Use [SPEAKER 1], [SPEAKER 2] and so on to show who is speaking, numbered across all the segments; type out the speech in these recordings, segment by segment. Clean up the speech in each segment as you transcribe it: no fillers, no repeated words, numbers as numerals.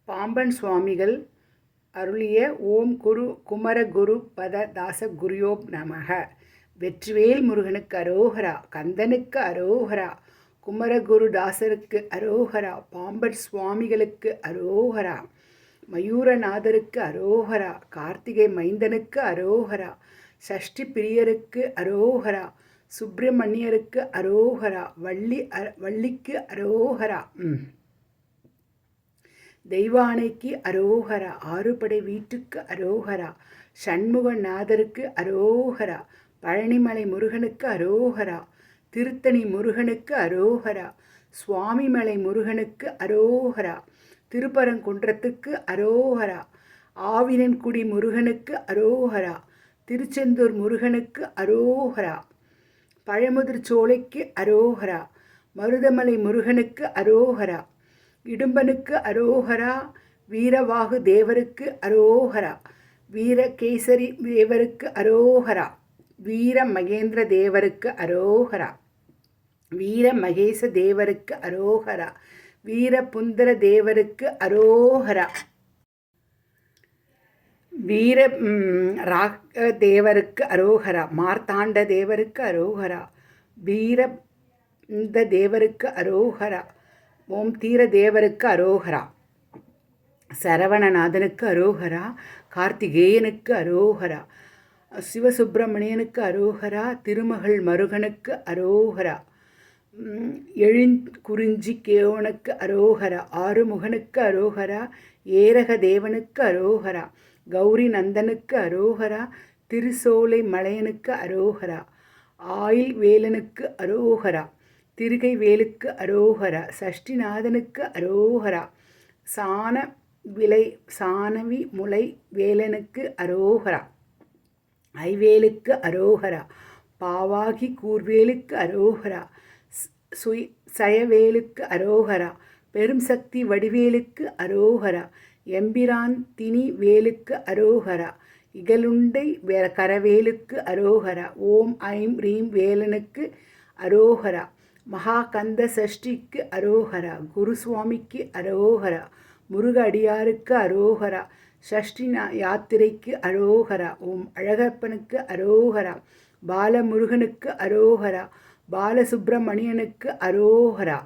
[SPEAKER 1] பாம்பன் சுவாமிகள் அருளிய ஓம் குரு குமரகுரு பத தாச குருயோப் நமக. வெற்றிவேல் முருகனுக்கு அரோகரா, கந்தனுக்கு அரோகரா, குமரகுரு தாசருக்கு அரோகரா, பாம்பன் சுவாமிகளுக்கு அரோகரா, மயூரநாதருக்கு அரோகரா, கார்த்திகை மைந்தனுக்கு அரோகரா, சஷ்டி பிரியருக்கு அரோகரா, சுப்பிரமணியருக்கு அரோகரா, வள்ளிக்கு அரோகரா, தெய்வானைக்கு அரோகரா, ஆறுபடை வீட்டுக்கு அரோகரா, சண்முகநாதருக்கு அரோகரா, பழனிமலை முருகனுக்கு அரோகரா, திருத்தணி முருகனுக்கு அரோகரா, சுவாமிமலை முருகனுக்கு அரோகரா, திருப்பரங்குன்றத்துக்கு அரோகரா, ஆவினன்குடி முருகனுக்கு அரோகரா, திருச்செந்தூர் முருகனுக்கு அரோகரா, பழமுதிர்ச்சோலைக்கு அரோகரா, மருதமலை முருகனுக்கு அரோகரா, இடும்பனுக்கு அரோகரா, வீரவாகு தேவருக்கு அரோகரா, வீரகேசரி தேவருக்கு அரோகரா, வீர மகேந்திர தேவருக்கு அரோகரா, வீர மகேச தேவருக்கு அரோகரா, வீரபுந்தர தேவருக்கு அரோகரா, வீர ராக தேவருக்கு அரோகரா, மார்த்தாண்ட தேவருக்கு அரோகரா, வீர இந்த தேவருக்கு அரோகரா, ஓம் தீர தேவருக்கு அரோகரா, சரவணநாதனுக்கு அரோகரா, கார்த்திகேயனுக்கு அரோகரா, சிவசுப்பிரமணியனுக்கு அரோகரா, திருமகள் மருகனுக்கு அரோகரா, எழுங்குறிஞ்சி கேவனுக்கு அரோகரா, ஆறுமுகனுக்கு அரோகரா, ஏரக தேவனுக்கு அரோகரா, கௌரி நந்தனுக்கு அரோகரா, திருசோலை மலையனுக்கு அரோகரா, ஆயில் வேலனுக்கு அரோகரா, திருகை வேலுக்கு அரோகரா, சஷ்டிநாதனுக்கு அரோகரா, சானவி முலை வேலனுக்கு அரோகரா, ஐவேலுக்கு அரோகரா, பாவாகி கூர்வேலுக்கு அரோகரா, சயவேலுக்கு அரோகரா, பெரும் சக்தி வடிவேலுக்கு அரோகரா, எம்பிரான் திணி வேலுக்கு அரோகரா, இகலுண்டை கரவேலுக்கு அரோகரா, ஓம் ஐம் ரீம் வேலனுக்கு அரோகரா, மகாகந்த சஷ்டிக்கு அரோகரா, குருசுவாமிக்கு அரோகரா, முருக அடியாருக்கு அரோகரா, சஷ்டி யாத்திரைக்கு அரோகரா, ஓம் அழகப்பனுக்கு அரோகரா, பாலமுருகனுக்கு அரோகரா, பாலசுப்பிரமணியனுக்கு அரோகரா,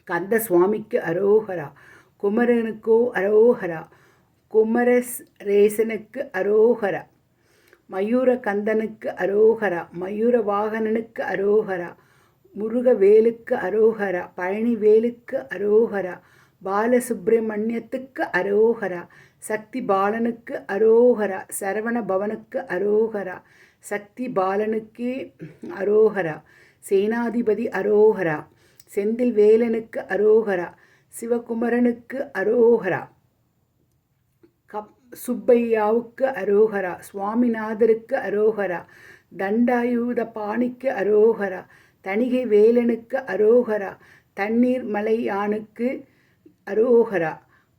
[SPEAKER 1] கந்த சுவாமிக்கு அரோகரா, குமரனுக்கோ அரோகரா, குமரேசனுக்கு அரோகரா, மயூர கந்தனுக்கு அரோகரா, மயூர வாகனனுக்கு அரோகரா, முருகவேலுக்கு அரோகரா, பழனி வேலுக்கு அரோகரா, பாலசுப்பிரமணியத்துக்கு அரோகரா, சக்தி பாலனுக்கு அரோகரா, சரவண பவனுக்கு அரோகரா, சக்தி பாலனுக்கே அரோகரா, சேனாதிபதி அரோகரா, செந்தில் வேலனுக்கு அரோகரா, சிவகுமரனுக்கு அரோகரா, சுப்பையாவுக்கு அரோகரா, சுவாமிநாதருக்கு அரோகரா, தண்டாயுத பாணிக்கு அரோகரா, தணிகை வேலனுக்கு அரோகரா, தண்ணீர் மலையானுக்கு அரோகரா,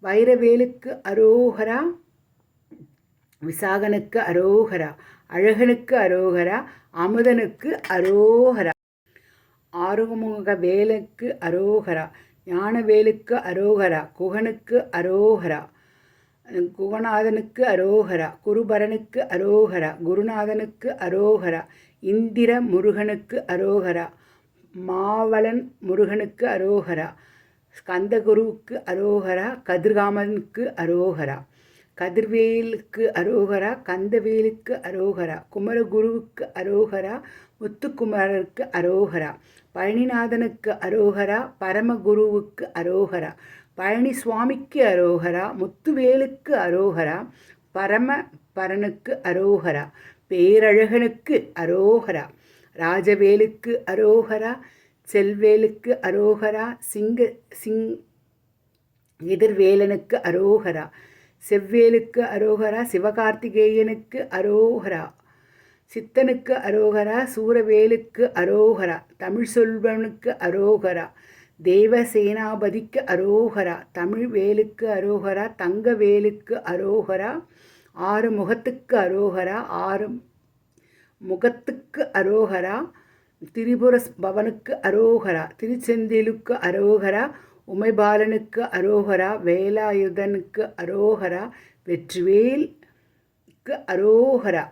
[SPEAKER 1] வைரவேலுக்கு அரோகரா, விசாகனுக்கு அரோகரா, அழகனுக்கு அரோகரா, அமுதனுக்கு அரோகரா, ஆறுமுக வேலுக்கு அரோகரா, ஞானவேலுக்கு அரோகரா, குகனுக்கு அரோகரா, குகநாதனுக்கு அரோகரா, குருபரனுக்கு அரோகரா, குருநாதனுக்கு அரோகரா, இந்திர முருகனுக்கு அரோகரா, மாவலன் முருகனுக்கு அரோகரா, கந்தகுருவுக்கு அரோகரா, கதிர்காமனுக்கு அரோகரா, கதிர்வேலுக்கு அரோகரா, கந்தவேலுக்கு அரோகரா, குமரகுருவுக்கு அரோகரா, முத்துக்குமரருக்கு அரோகரா, பழனிநாதனுக்கு அரோகரா, பரமகுருவுக்கு அரோகரா, பழனி சுவாமிக்கு அரோகரா, முத்துவேலுக்கு அரோகரா, பரனுக்கு அரோகரா, பேரழகனுக்கு அரோகரா, ராஜவேலுக்கு அரோகரா, செல்வேலுக்கு அரோகரா, எதிர்வேலனுக்கு அரோகரா, செவ்வேலுக்கு அரோகரா, சிவகார்த்திகேயனுக்கு அரோகரா, சித்தனுக்கு அரோகரா, சூரவேலுக்கு அரோகரா, தமிழ் சொல்வனுக்கு அரோகரா, தேவசேனாபதிக்கு அரோகரா, தமிழ் வேலுக்கு அரோகரா, தங்கவேலுக்கு அரோகரா, ஆறு முகத்துக்கு அரோகரா, ஆறு முகத்துக்கு அரோகரா, திரிபுர பவனுக்கு அரோகரா, திருச்செந்திலுக்கு அரோகரா, உமைபாலனுக்கு அரோகரா, வேலாயுதனுக்கு அரோகரா, வெற்றிவேலுக்கு அரோகரா.